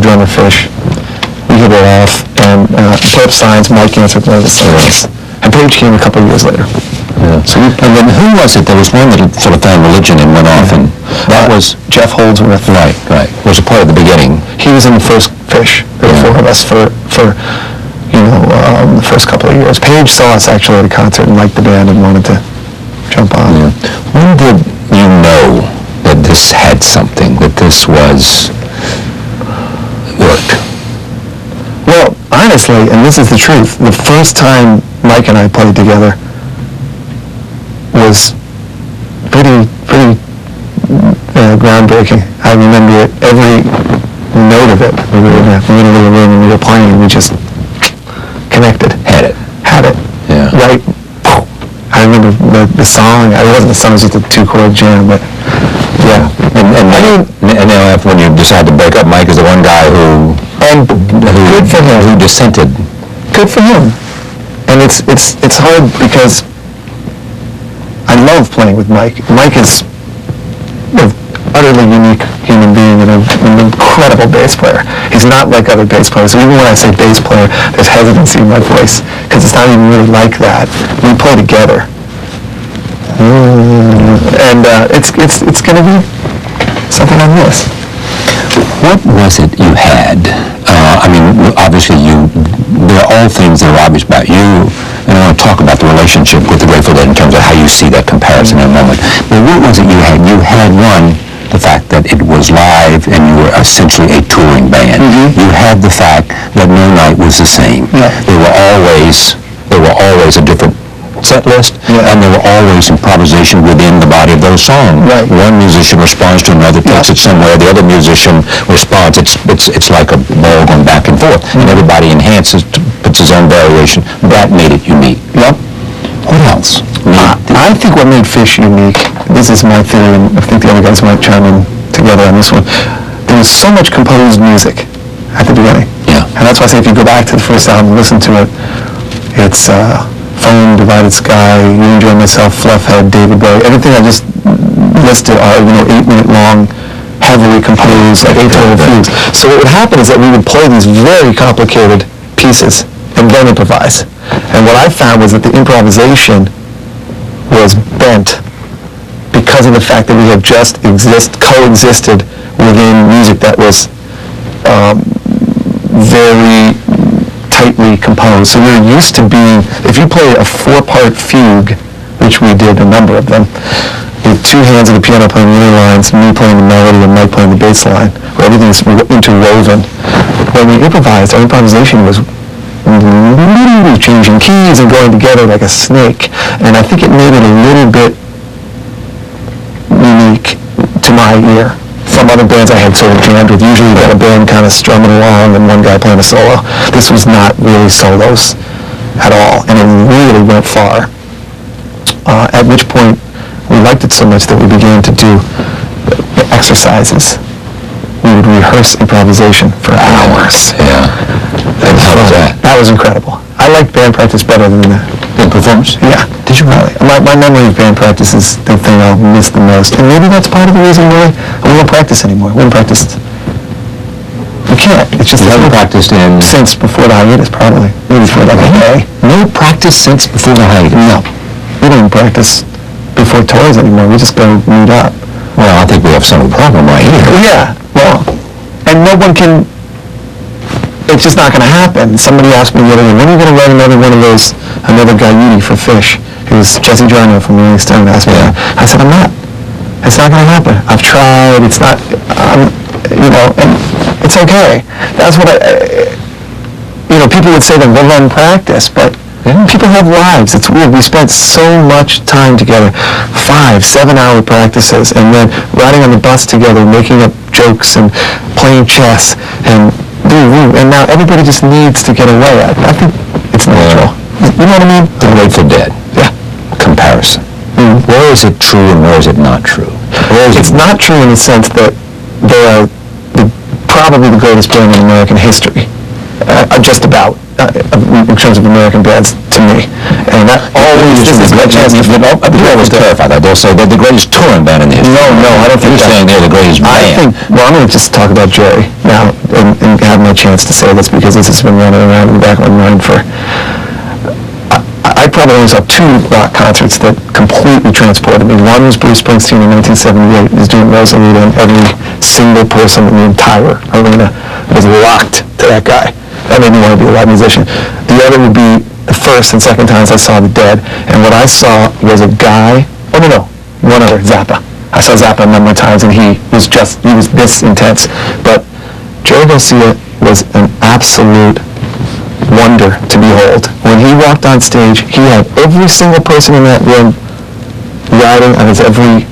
drummer Phish. We hit it off, and put up signs. Mike answered one of the signs, and Page came a couple of years later. Yeah. So and then who was it? There was one that sort of found religion and went off, and that was Jeff Holdsworth. Right. Was a part of the beginning. He was in the first Phish. There were four of us for the first couple of years. Page saw us actually at a concert and liked the band and wanted to jump on. Yeah. When did you know that this had something, that this worked? Well, honestly, and this is the truth, the first time Mike and I played together was pretty groundbreaking. I remember it, every note of it. We were in a little room and we were playing, and we just connected. Had it. Yeah. Right. I remember the song. It wasn't a song; it was just a two-chord jam. But yeah. And now, when you decide to break up, Mike is the one guy who good for him. Who dissented. Good for him. And it's hard because I love playing with Mike. Mike is an utterly unique human being and an incredible bass player. He's not like other bass players. So even when I say bass player, there's hesitancy in my voice because it's not even really like that. We play together. And it's going to be something I miss. What was it you had? Obviously there are all things that are obvious about you, and I want to talk about the relationship with the Grateful Dead in terms of how you see that comparison in a moment. But what was it you had? You had, one, the fact that it was live and you were essentially a touring band. Mm-hmm. You had the fact that no night was the same. Yeah. There were always a different set list, and there were always improvisation within the body of those songs. Right. One musician responds to another, takes it somewhere, the other musician responds. It's like a ball going back and forth, and everybody enhances, puts his own variation. That made it unique. Yep. What else? I think what made Phish unique, this is my theory, and I think the other guys might chime in together on this one, there was so much composed music at the beginning. Yeah. And that's why I say if you go back to the first album and listen to it, it's Phone, Divided Sky, You Enjoy Myself, Fluffhead, David Bowie, everything I just listed are 8-minute long, heavily composed, like atonal fugues. So what would happen is that we would play these very complicated pieces and then improvise. And what I found was that the improvisation was bent because of the fact that we had just coexisted within music that was very tightly composed. So we were used to being, if you play a 4-part fugue, which we did a number of them, with 2 hands of the piano playing the lines, me playing the melody and Mike playing the bass line, where everything's interwoven. When we improvised, our improvisation was changing keys and going together like a snake. And I think it made it a little bit unique to my ear. From other bands I had sort of jammed with, usually you got a band kind of strumming along and one guy playing a solo. This was not really solos at all, and it really went far. At which point we liked it so much that we began to do exercises. We would rehearse improvisation for hours. Yeah. And how was that? That was incredible. I liked band practice better than performance? Yeah. Did you really? My memory of band practice is the thing I'll miss the most. And maybe that's part of the reason why we don't practice anymore. We haven't practiced. We can't. It's just you haven't practiced since before the hiatus, probably. Maybe for like a day. No practice since before the hiatus? No. We don't even practice before tours anymore. We just go meet up. Well, I think we have some problem right here. Yeah. Well, and no one can. It's just not going to happen. Somebody asked me the other day, when are you going to write another Gaiuti for Phish? It was Jesse Jarno from Rolling Stone asked me that. I said, I'm not. It's not going to happen. I've tried. It's not, and it's okay. That's what people would say that we'll run practice, but people have lives. It's weird. We spent so much time together, 5-7-hour practices, and then riding on the bus together, making up jokes and playing chess, and now everybody just needs to get away. I think it's natural. You know what I mean? The Grateful Dead. Yeah. Comparison. Mm. Where is it true and where is it not true? It's not true in the sense that they are probably the greatest band in American history. Just about. In terms of American bands, to me. And that always is a chance to flip up. I always clarify that. They'll say they're the greatest touring band in the history. No, I don't think You're saying they're the greatest band. I'm going to just talk about Jerry now, and my chance to say this because this has been running around in the back of my mind for... I probably only saw 2 rock concerts that completely transported me. One was Bruce Springsteen in 1978. He was doing Rosalita, and every single person in the entire arena was locked to that guy. That made me want to be a live musician. The other would be the first and second times I saw the Dead, and what I saw was a guy... Oh, no, one other, Zappa. I saw Zappa a number of times, and he was this intense. But Jerry Garcia was an absolute wonder to behold. When he walked on stage, he had every single person in that room riding on his every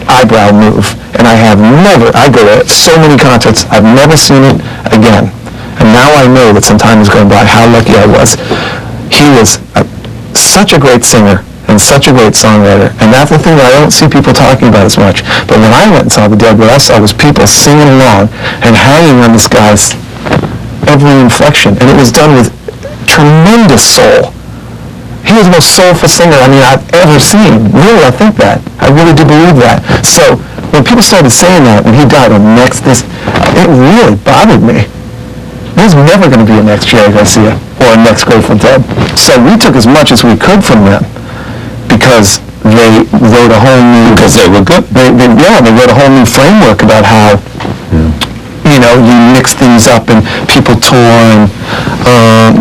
eyebrow move. And I go to so many concerts, I've never seen it again. And now I know that some time has gone by, how lucky I was. He was such a great singer and such a great songwriter. And that's the thing that I don't see people talking about as much. But when I went and saw the Dead, what I saw was people singing along and hanging on this guy's every inflection, and it was done with tremendous soul. He was the most soulful singer I've ever seen. Really, I think that. I really do believe that. So when people started saying that when he died, it really bothered me. There's never going to be a next Jerry Garcia or a next Grateful Dead. So we took as much as we could from them because they wrote a whole new... Because they were good. They wrote a whole new framework about how... you mix things up and people tour and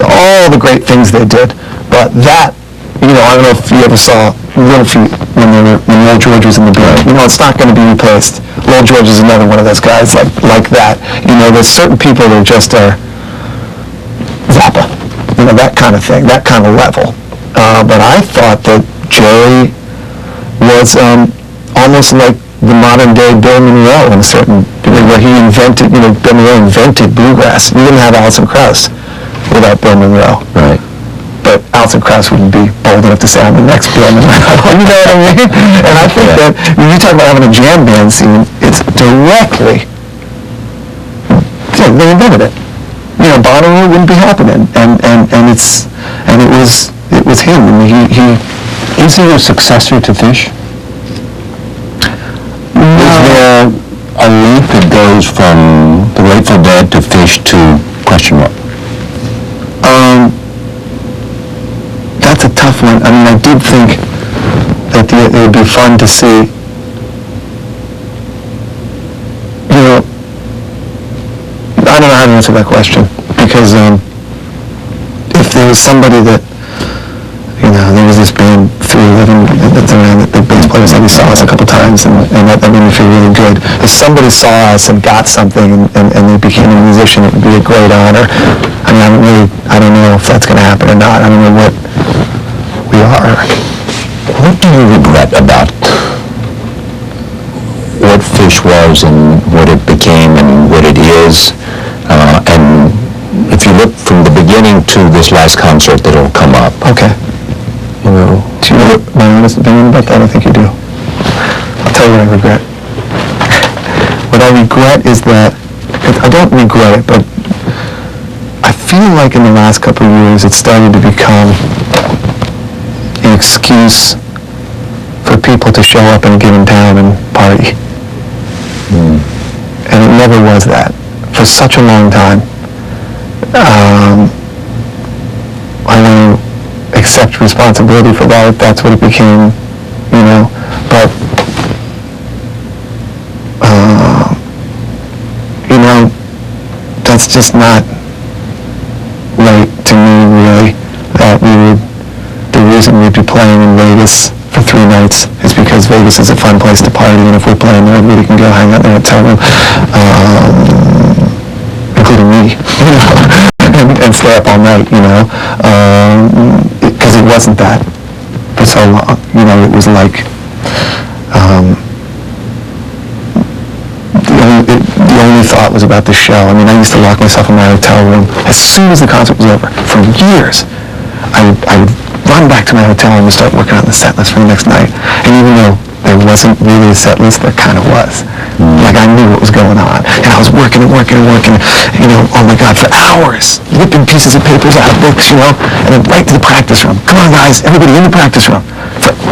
all the great things they did. But that, I don't know if you ever saw Little Feat when Lil George was in the band. It's not going to be replaced. Lil George is another one of those guys like that. There's certain people that just are Zappa, that kind of thing, that kind of level. But I thought that Jerry was almost like the modern-day Bill Monroe in a certain degree, where he invented, Bill Monroe invented bluegrass. You wouldn't have Alison Krauss without Bill Monroe. Right. But Alison Krauss wouldn't be bold enough to say, I'm the next Bill Monroe. You know what I mean? And I think that when you talk about having a jam band scene, it's directly, they invented it. Bonnaroo wouldn't be happening. And it was him. I mean, he is he a successor to Phish? Is there a link that goes from the Grateful Dead to Phish to question mark? That's a tough one. I did think that it would be fun to see, I don't know how to answer that question, because if there was somebody that, there was this band 311 that's around that the bass player said he saw us a couple times, and that made me feel really good. If somebody saw us and got something and they became a musician, it would be a great honor. I don't know if that's going to happen or not. I don't know what we are. What do you regret about what Phish was and what it became and what it is? And if you look from the beginning to this last concert that'll come up. Okay. Do you know my honest opinion about that? I think you do. I'll tell you what I regret. What I regret is that, I don't regret it, but I feel like in the last couple of years it started to become an excuse for people to show up in a given town and party. And it never was that for such a long time. I want to accept responsibility for that if that's what it became, but that's just not right to me, really, that the reason we'd be playing in Vegas for 3 nights is because Vegas is a fun place to party, and if we're playing there, everybody can go hang out in a hotel room, including me, and stay up all night, because it wasn't that for so long. It was like the only thought was about the show. I used to lock myself in my hotel room as soon as the concert was over. For years, I would run back to my hotel and start working on the set list for the next night. And even though there wasn't really a set list, there kind of was. Like, I knew what was going on. And I was working, oh my God, for hours, ripping pieces of papers out of books, and then right to the practice room. Come on, guys, everybody in the practice room.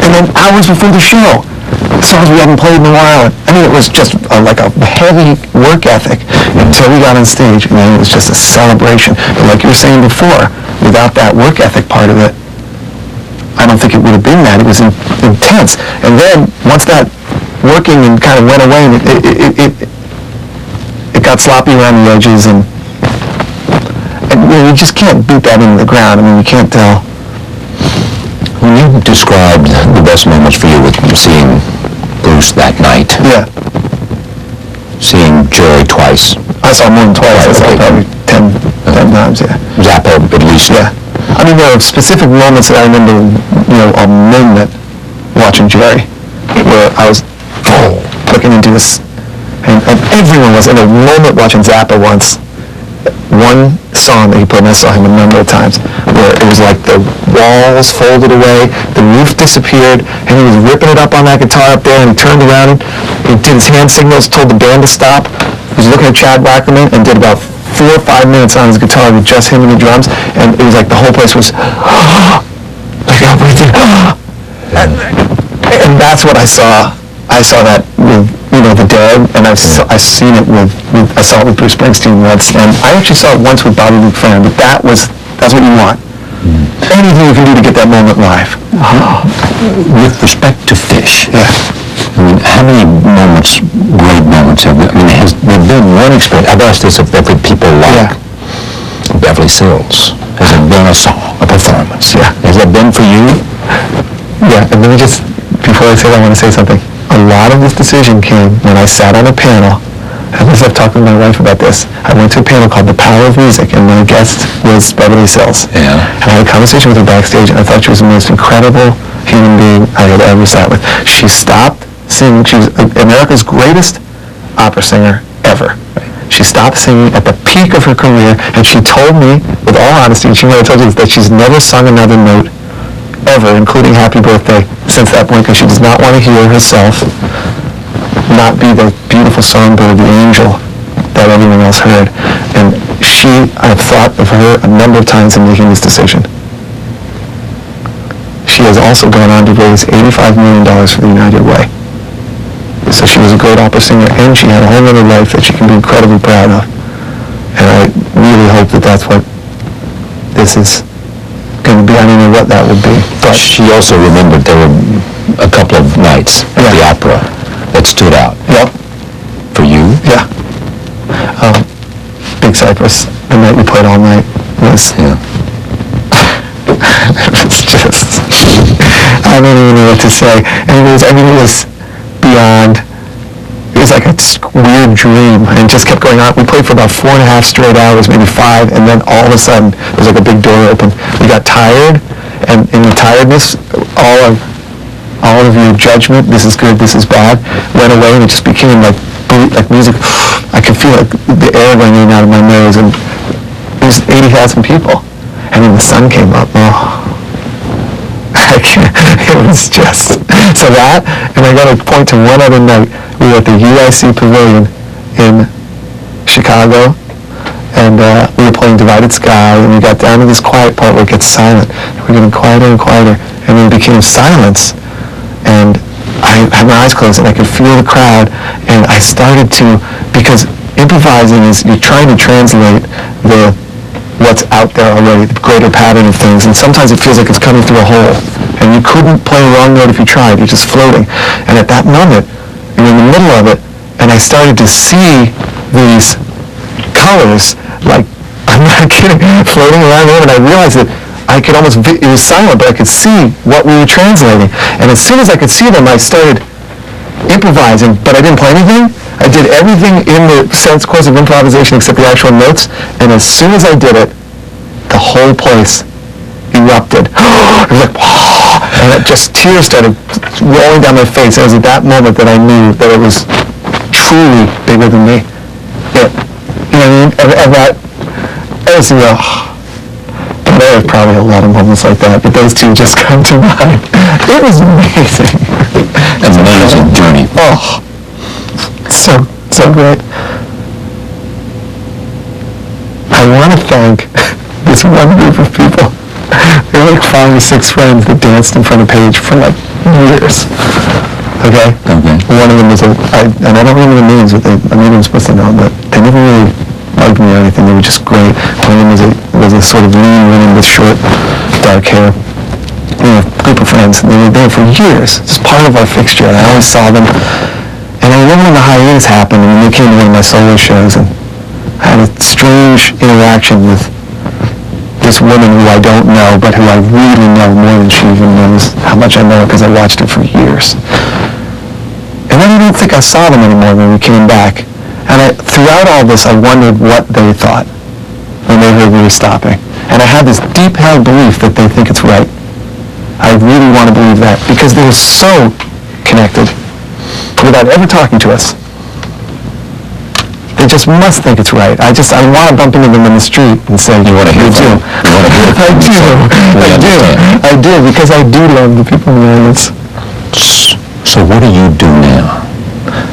And then hours before the show, songs we haven't played in a while. I mean, it was just like a heavy work ethic until we got on stage, and then it was just a celebration. But like you were saying before, without that work ethic part of it, I don't think it would have been that. It was intense. And then once that working and kind of went away, and it got sloppy around the edges, and you just can't beat that into the ground. I mean, you can't tell. When you described the best moments for you with seeing Bruce that night, Yeah. seeing Jerry twice, I saw more than twice. I saw probably 10 times, yeah. Zappa at least. Yeah. I mean, there are specific moments that I remember, a moment watching Jerry, where I was looking into this, and everyone was in a moment watching Zappa once. One song that he played, and I saw him a number of times, where it was like the walls folded away, the roof disappeared, and he was ripping it up on that guitar up there, and he turned around, he did his hand signals, told the band to stop. He was looking at Chad Wackerman and did about 4 or 5 minutes on his guitar with just him and the drums, and it was like the whole place was like everything. And that's what I saw. I saw that with the Dead, and I've seen it I saw it with Bruce Springsteen once, and I actually saw it once with Bobby McFerrin. But that's what you want. Anything you can do to get that moment live. With respect to Phish, Yeah. I mean, how many moments, great moments have there? I mean, has there been one experience? I've asked this of every people like Beverly Sills. Has it been a song, a performance? Yeah. Has that been for you? Yeah, and let me just, before I say that, I want to say something. A lot of this decision came when I sat on a panel, and as I've talked with my wife about this, I went to a panel called The Power of Music, and my guest was Beverly Sills. Yeah. And I had a conversation with her backstage, and I thought she was the most incredible human being I had ever sat with. She stopped singing. She was America's greatest opera singer ever. She stopped singing at the peak of her career, and she told me, with all honesty, and she might have told you, that she's never sung another note ever, including Happy Birthday, since that point, because she does not want to hear herself not be the beautiful songbird, the angel that everyone else heard. And I've thought of her a number of times in making this decision. She has also gone on to raise $85 million for the United Way. So she was a great opera singer, and she had a whole other life that she can be incredibly proud of. And I really hope that that's what this is going to be. I don't know what that would be. But she also remembered there were a couple of nights at the opera that stood out. Yep. For you? Yeah. Big Cypress, the night we played all night, was... Yeah. It's just... I don't even know what to say. And it was beyond... It was like a weird dream, and it just kept going on. We played for about 4.5 straight hours, maybe 5, and then all of a sudden, there was like a big door open. We got tired, and in the tiredness, all of your judgment, this is good, this is bad, went away, and it just became like music. I could feel like the air going in and out of my nose, and it was 80,000 people. And then the sun came up. Oh, it was just... So that, and I got to point to one other night. We were at the UIC Pavilion in Chicago, and we were playing Divided Sky, and we got down to this quiet part where it gets silent. And we're getting quieter and quieter, and then it became silence. And I had my eyes closed, and I could feel the crowd, and I started to, because improvising is, you're trying to translate what's out there already, the greater pattern of things, and sometimes it feels like it's coming through a hole, and you couldn't play a wrong note if you tried, you're just floating. And at that moment, you're in the middle of it, and I started to see these colors, like, I'm not kidding, floating around the room, and I realized that I could almost, it was silent, but I could see what we were translating. And as soon as I could see them, I started improvising, but I didn't play anything. I did everything in the course of improvisation except the actual notes, and as soon as I did it, the whole place erupted. It was like, and just tears started rolling down my face. And it was at that moment that I knew that it was truly bigger than me. You know what I mean? And that, it was, there are probably a lot of moments like that, but those two just come to mind. It was amazing. Amazing journey. Oh, so great. I want to thank this one group of people. There were like 5 or 6 friends that danced in front of Paige for like years. Okay? Okay. One of them was and I don't remember the names, but maybe I'm supposed to know, but they never really bugged me or anything. They were just great. One of them was a sort of lean woman with short, dark hair. Group of friends. They were there for years. Just part of our fixture. And I always saw them. And I remember when the hiatus happened, and they came to one of my solo shows, and I had a strange interaction with this woman who I don't know, but who I really know more than she even knows how much I know her because I watched it for years. And then I don't think I saw them anymore when we came back. And throughout all this, I wondered what they thought when they heard we were stopping. And I had this deep-held belief that they think it's right. I really want to believe that because they were so connected without ever talking to us. They just must think it's right. I want to bump into them in the street and say, You want to hear from them? You want to hear from them? I do, because I do love the people in the audience. So what do you do now?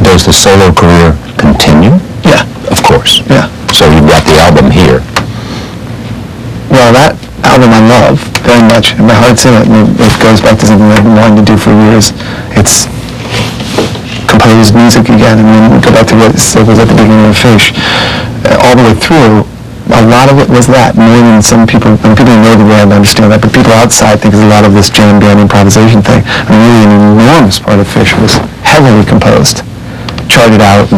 Does the solo career continue? Yeah. Of course. Yeah. So you've got the album here. Well, that album I love very much, and my heart's in it, and it goes back to something I've been wanting to do for years. It's composed music again. I mean, go back to what it was at the beginning of Phish. All the way through, a lot of it was that, more than some people, and people who know the band understand that, but people outside think there's a lot of this jam band improvisation thing. I mean, really an enormous part of Phish was heavily composed, charted out,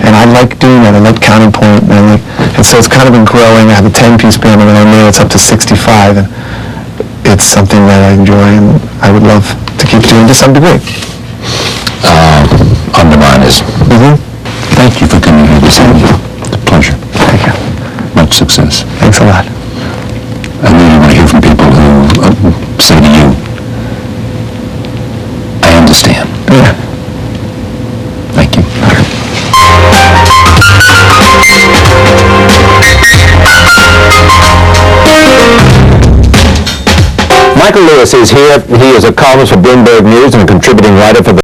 and I like doing that. I like counting point, and so it's kind of been growing. I have a 10-piece band, and I know it's up to 65, and it's something that I enjoy, and I would love to keep doing to some degree. Undermine is. Thank you for coming here this evening. It's a pleasure. Thank you. Much success. Thanks a lot. I really want to hear from people who say to you, I understand. Yeah. Thank you. Michael Lewis is here. He is a columnist for Bloomberg News and a contributing writer for the